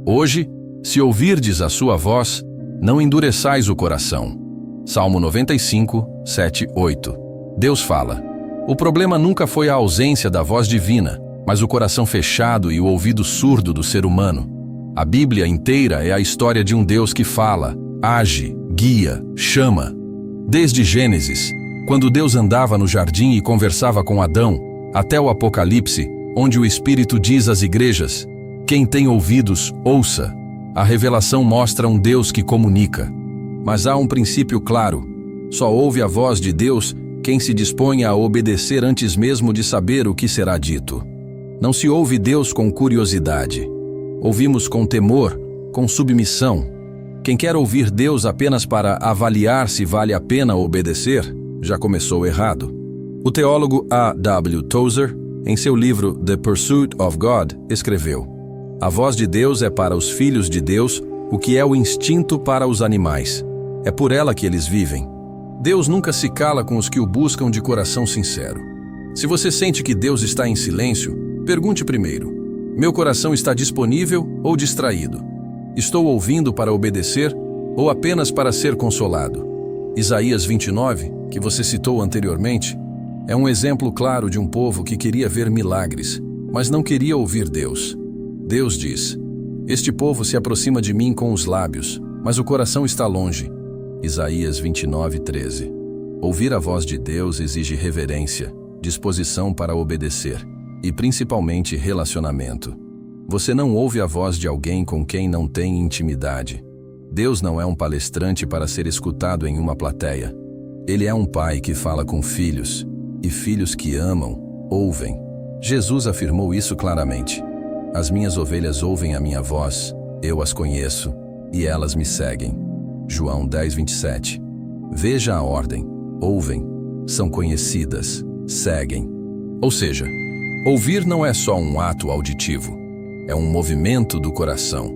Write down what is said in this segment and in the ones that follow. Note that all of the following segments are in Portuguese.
Hoje, se ouvirdes a sua voz, não endureçais o coração. Salmo 95, 7, 8. Deus fala. O problema nunca foi a ausência da voz divina, mas o coração fechado e o ouvido surdo do ser humano. A Bíblia inteira é a história de um Deus que fala, age, guia, chama. Desde Gênesis, quando Deus andava no jardim e conversava com Adão, até o Apocalipse, onde o Espírito diz às igrejas, quem tem ouvidos, ouça. A revelação mostra um Deus que comunica. Mas há um princípio claro, só ouve a voz de Deus quem se dispõe a obedecer antes mesmo de saber o que será dito. Não se ouve Deus com curiosidade. Ouvimos com temor, com submissão. Quem quer ouvir Deus apenas para avaliar se vale a pena obedecer, já começou errado. O teólogo A. W. Tozer, em seu livro The Pursuit of God, escreveu: a voz de Deus é para os filhos de Deus o que é o instinto para os animais. É por ela que eles vivem. Deus nunca se cala com os que o buscam de coração sincero. Se você sente que Deus está em silêncio, pergunte primeiro: meu coração está disponível ou distraído? Estou ouvindo para obedecer ou apenas para ser consolado? Isaías 29, que você citou anteriormente, é um exemplo claro de um povo que queria ver milagres, mas não queria ouvir Deus. Deus diz: este povo se aproxima de mim com os lábios, mas o coração está longe. Isaías 29, 13. Ouvir a voz de Deus exige reverência, disposição para obedecer e principalmente relacionamento. Você não ouve a voz de alguém com quem não tem intimidade. Deus não é um palestrante para ser escutado em uma plateia. Ele é um pai que fala com filhos, e filhos que amam, ouvem. Jesus afirmou isso claramente. As minhas ovelhas ouvem a minha voz, eu as conheço, e elas me seguem. João 10, 27. Veja a ordem. Ouvem, são conhecidas, seguem. Ou seja, ouvir não é só um ato auditivo, é um movimento do coração.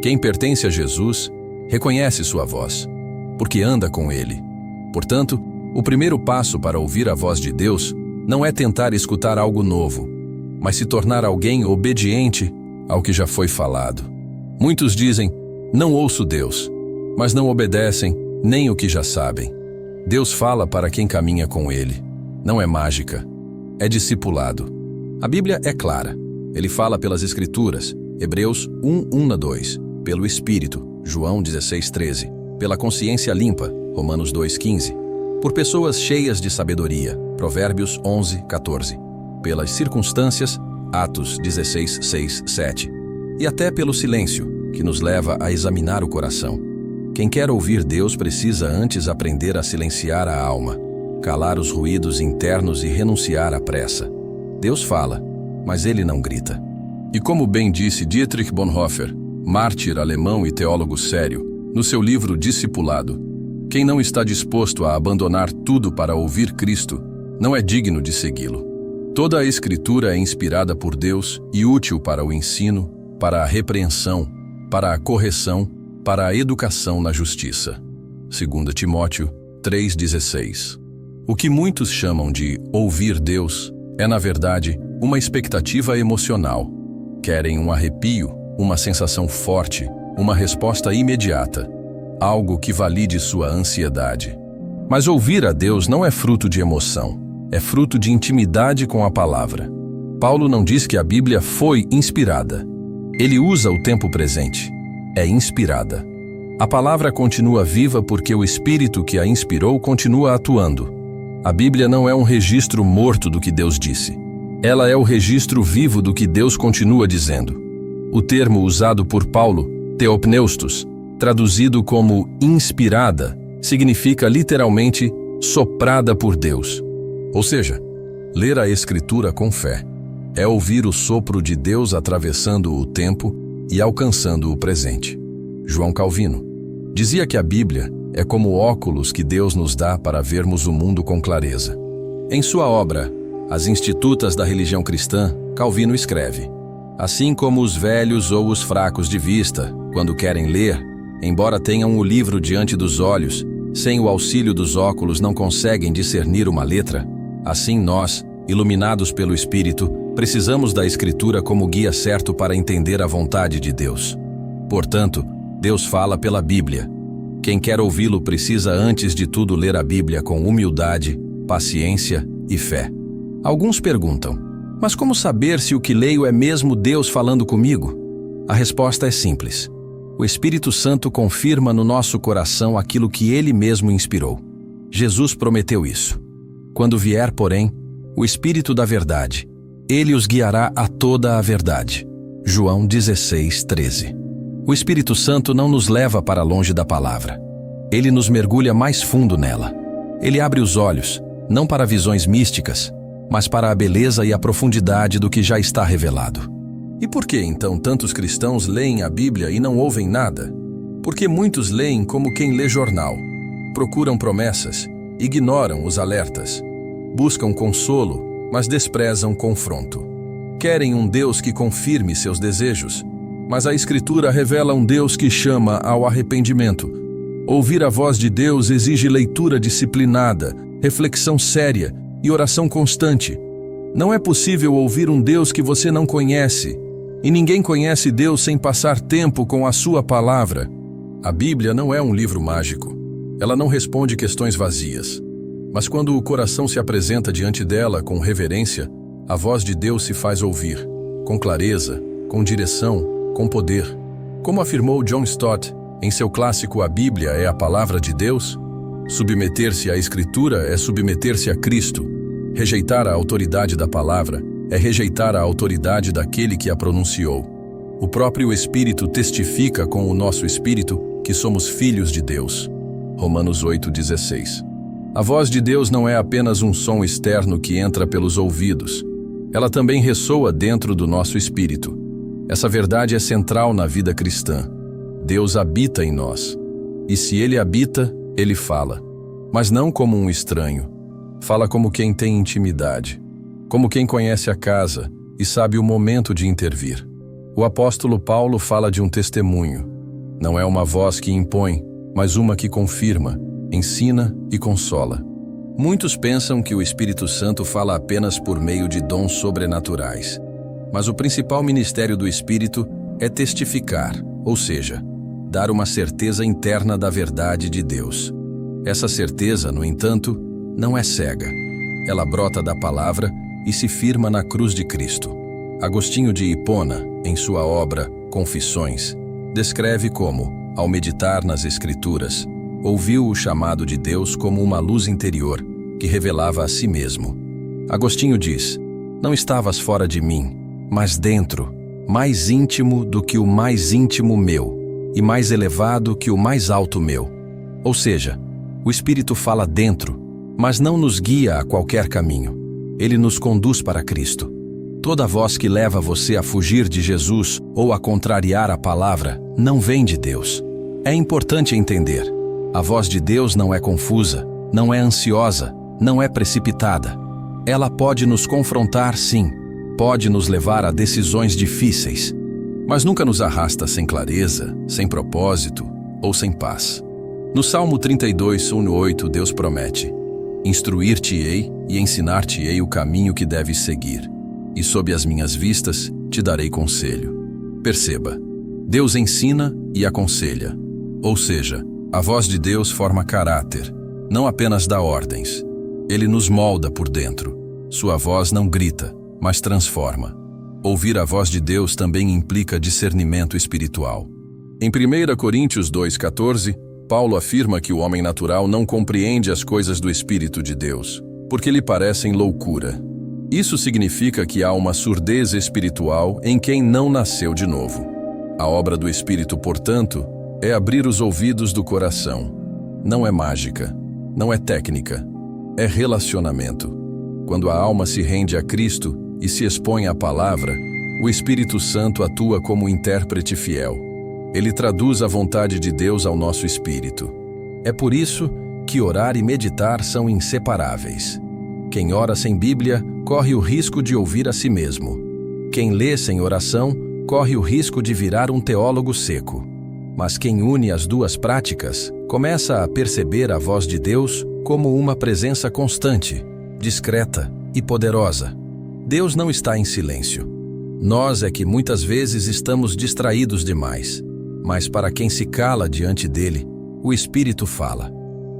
Quem pertence a Jesus, reconhece sua voz, porque anda com Ele. Portanto, o primeiro passo para ouvir a voz de Deus não é tentar escutar algo novo, mas se tornar alguém obediente ao que já foi falado. Muitos dizem, não ouço Deus, mas não obedecem nem o que já sabem. Deus fala para quem caminha com Ele. Não é mágica, é discipulado. A Bíblia é clara. Ele fala pelas Escrituras, Hebreus 1:1-2, pelo Espírito, João 16:13, pela consciência limpa, Romanos 2:15, por pessoas cheias de sabedoria, Provérbios 11:14, pelas circunstâncias, Atos 16:6-7, e até pelo silêncio, que nos leva a examinar o coração. Quem quer ouvir Deus precisa antes aprender a silenciar a alma, calar os ruídos internos e renunciar à pressa. Deus fala, mas Ele não grita. E como bem disse Dietrich Bonhoeffer, mártir alemão e teólogo sério, no seu livro Discipulado, quem não está disposto a abandonar tudo para ouvir Cristo, não é digno de segui-lo. Toda a Escritura é inspirada por Deus e útil para o ensino, para a repreensão, para a correção, para a educação na justiça. 2 Timóteo 3,16. O que muitos chamam de ouvir Deus é, na verdade, uma expectativa emocional. Querem um arrepio, uma sensação forte, uma resposta imediata, algo que valide sua ansiedade. Mas ouvir a Deus não é fruto de emoção, é fruto de intimidade com a palavra. Paulo não diz que a Bíblia foi inspirada. Ele usa o tempo presente. É inspirada. A palavra continua viva porque o Espírito que a inspirou continua atuando. A Bíblia não é um registro morto do que Deus disse. Ela é o registro vivo do que Deus continua dizendo. O termo usado por Paulo, theopneustos, traduzido como inspirada, significa literalmente soprada por Deus. Ou seja, ler a Escritura com fé é ouvir o sopro de Deus atravessando o tempo e alcançando o presente. João Calvino dizia que a Bíblia é como óculos que Deus nos dá para vermos o mundo com clareza. Em sua obra, As Institutas da Religião Cristã, Calvino escreve: assim como os velhos ou os fracos de vista, quando querem ler, embora tenham o livro diante dos olhos, sem o auxílio dos óculos não conseguem discernir uma letra, assim nós, iluminados pelo Espírito, precisamos da Escritura como guia certo para entender a vontade de Deus. Portanto, Deus fala pela Bíblia. Quem quer ouvi-lo precisa antes de tudo ler a Bíblia com humildade, paciência e fé. Alguns perguntam, mas como saber se o que leio é mesmo Deus falando comigo? A resposta é simples. O Espírito Santo confirma no nosso coração aquilo que Ele mesmo inspirou. Jesus prometeu isso. Quando vier, porém, o Espírito da verdade, Ele os guiará a toda a verdade. João 16:13. O Espírito Santo não nos leva para longe da palavra. Ele nos mergulha mais fundo nela. Ele abre os olhos, não para visões místicas, mas para a beleza e a profundidade do que já está revelado. E por que, então, tantos cristãos leem a Bíblia e não ouvem nada? Porque muitos leem como quem lê jornal. Procuram promessas, ignoram os alertas. Buscam consolo, mas desprezam confronto. Querem um Deus que confirme seus desejos, mas a Escritura revela um Deus que chama ao arrependimento. Ouvir a voz de Deus exige leitura disciplinada, reflexão séria e oração constante. Não é possível ouvir um Deus que você não conhece, e ninguém conhece Deus sem passar tempo com a sua palavra. A Bíblia não é um livro mágico. Ela não responde questões vazias. Mas quando o coração se apresenta diante dela com reverência, a voz de Deus se faz ouvir, com clareza, com direção, com poder. Como afirmou John Stott em seu clássico A Bíblia é a Palavra de Deus, submeter-se à Escritura é submeter-se a Cristo. Rejeitar a autoridade da palavra é rejeitar a autoridade daquele que a pronunciou. O próprio Espírito testifica com o nosso espírito que somos filhos de Deus. Romanos 8:16. A voz de Deus não é apenas um som externo que entra pelos ouvidos. Ela também ressoa dentro do nosso espírito. Essa verdade é central na vida cristã. Deus habita em nós. E se Ele habita, Ele fala. Mas não como um estranho. Fala como quem tem intimidade. Como quem conhece a casa e sabe o momento de intervir. O apóstolo Paulo fala de um testemunho. Não é uma voz que impõe, mas uma que confirma, ensina e consola. Muitos pensam que o Espírito Santo fala apenas por meio de dons sobrenaturais. Mas o principal ministério do Espírito é testificar, ou seja, dar uma certeza interna da verdade de Deus. Essa certeza, no entanto, não é cega. Ela brota da palavra e se firma na cruz de Cristo. Agostinho de Hipona, em sua obra Confissões, descreve como, ao meditar nas Escrituras, ouviu o chamado de Deus como uma luz interior que revelava a si mesmo. Agostinho diz: não estavas fora de mim, mas dentro, mais íntimo do que o mais íntimo meu, e mais elevado que o mais alto meu. Ou seja, o Espírito fala dentro, mas não nos guia a qualquer caminho. Ele nos conduz para Cristo. Toda voz que leva você a fugir de Jesus ou a contrariar a palavra não vem de Deus. É importante entender. A voz de Deus não é confusa, não é ansiosa, não é precipitada. Ela pode nos confrontar, sim. Pode nos levar a decisões difíceis, mas nunca nos arrasta sem clareza, sem propósito ou sem paz. No Salmo 32, 1-8, Deus promete: instruir-te-ei e ensinar-te-ei o caminho que deves seguir, e sob as minhas vistas te darei conselho. Perceba, Deus ensina e aconselha, ou seja, a voz de Deus forma caráter, não apenas dá ordens. Ele nos molda por dentro. Sua voz não grita, mas transforma. Ouvir a voz de Deus também implica discernimento espiritual. Em 1 Coríntios 2,14, Paulo afirma que o homem natural não compreende as coisas do Espírito de Deus, porque lhe parecem loucura. Isso significa que há uma surdez espiritual em quem não nasceu de novo. A obra do Espírito, portanto, é abrir os ouvidos do coração. Não é mágica, não é técnica, é relacionamento. Quando a alma se rende a Cristo e se expõe à palavra, o Espírito Santo atua como intérprete fiel. Ele traduz a vontade de Deus ao nosso espírito. É por isso que orar e meditar são inseparáveis. Quem ora sem Bíblia corre o risco de ouvir a si mesmo. Quem lê sem oração corre o risco de virar um teólogo seco. Mas quem une as duas práticas começa a perceber a voz de Deus como uma presença constante, discreta e poderosa. Deus não está em silêncio. Nós é que muitas vezes estamos distraídos demais. Mas para quem se cala diante dele, o Espírito fala.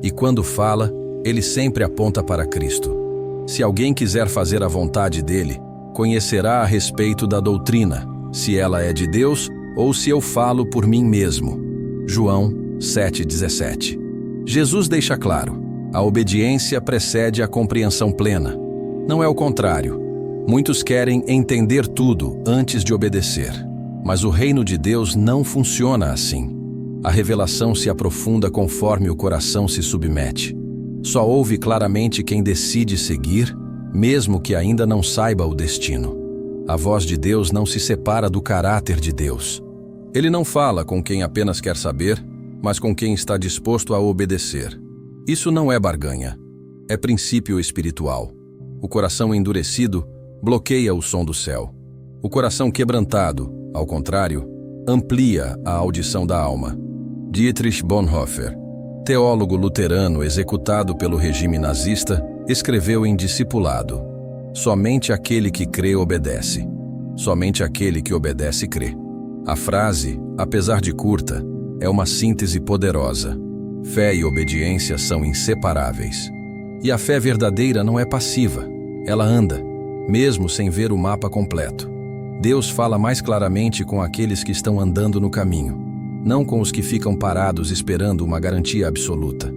E quando fala, ele sempre aponta para Cristo. Se alguém quiser fazer a vontade dele, conhecerá a respeito da doutrina, se ela é de Deus ou se eu falo por mim mesmo. João 7,17. Jesus deixa claro: a obediência precede a compreensão plena. Não é o contrário. Muitos querem entender tudo antes de obedecer. Mas o reino de Deus não funciona assim. A revelação se aprofunda conforme o coração se submete. Só ouve claramente quem decide seguir, mesmo que ainda não saiba o destino. A voz de Deus não se separa do caráter de Deus. Ele não fala com quem apenas quer saber, mas com quem está disposto a obedecer. Isso não é barganha. É princípio espiritual. O coração endurecido bloqueia o som do céu. O coração quebrantado, ao contrário, amplia a audição da alma. Dietrich Bonhoeffer, teólogo luterano executado pelo regime nazista, escreveu em Discipulado: somente aquele que crê obedece. Somente aquele que obedece crê. A frase, apesar de curta, é uma síntese poderosa. Fé e obediência são inseparáveis. E a fé verdadeira não é passiva, ela anda, mesmo sem ver o mapa completo. Deus fala mais claramente com aqueles que estão andando no caminho, não com os que ficam parados esperando uma garantia absoluta.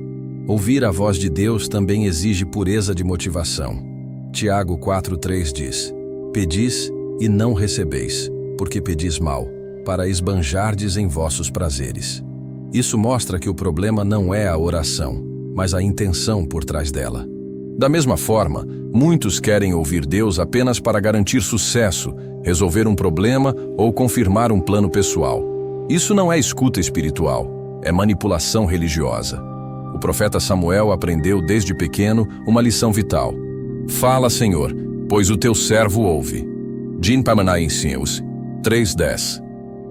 Ouvir a voz de Deus também exige pureza de motivação. Tiago 4,3 diz: pedis e não recebeis, porque pedis mal, para esbanjardes em vossos prazeres. Isso mostra que o problema não é a oração, mas a intenção por trás dela. Da mesma forma, muitos querem ouvir Deus apenas para garantir sucesso, resolver um problema ou confirmar um plano pessoal. Isso não é escuta espiritual, é manipulação religiosa. O profeta Samuel aprendeu desde pequeno uma lição vital. Fala, Senhor, pois o teu servo ouve. Jean Pamanaensius 3:10.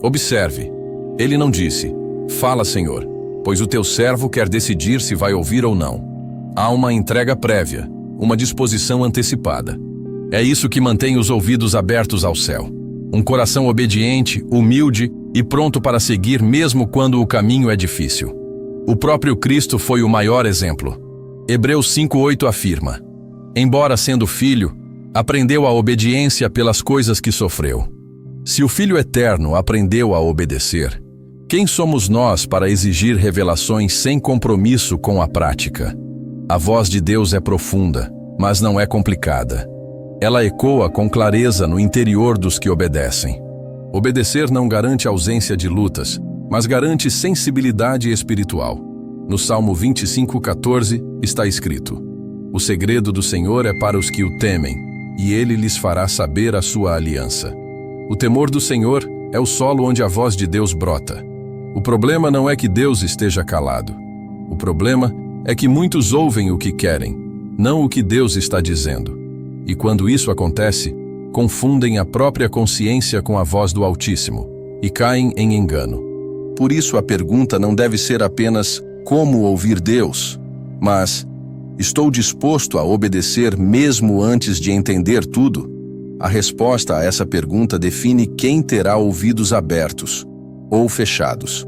Observe, ele não disse: fala, Senhor, pois o teu servo quer decidir se vai ouvir ou não. Há uma entrega prévia, uma disposição antecipada. É isso que mantém os ouvidos abertos ao céu. Um coração obediente, humilde e pronto para seguir mesmo quando o caminho é difícil. O próprio Cristo foi o maior exemplo. Hebreus 5:8 afirma: embora sendo filho, aprendeu a obediência pelas coisas que sofreu. Se o Filho Eterno aprendeu a obedecer, quem somos nós para exigir revelações sem compromisso com a prática? A voz de Deus é profunda, mas não é complicada. Ela ecoa com clareza no interior dos que obedecem. Obedecer não garante ausência de lutas, mas garante sensibilidade espiritual. No Salmo 25:14 está escrito: o segredo do Senhor é para os que o temem, e ele lhes fará saber a sua aliança. O temor do Senhor é o solo onde a voz de Deus brota. O problema não é que Deus esteja calado. O problema é que muitos ouvem o que querem, não o que Deus está dizendo. E quando isso acontece, confundem a própria consciência com a voz do Altíssimo e caem em engano. Por isso a pergunta não deve ser apenas como ouvir Deus, mas estou disposto a obedecer mesmo antes de entender tudo? A resposta a essa pergunta define quem terá ouvidos abertos ou fechados.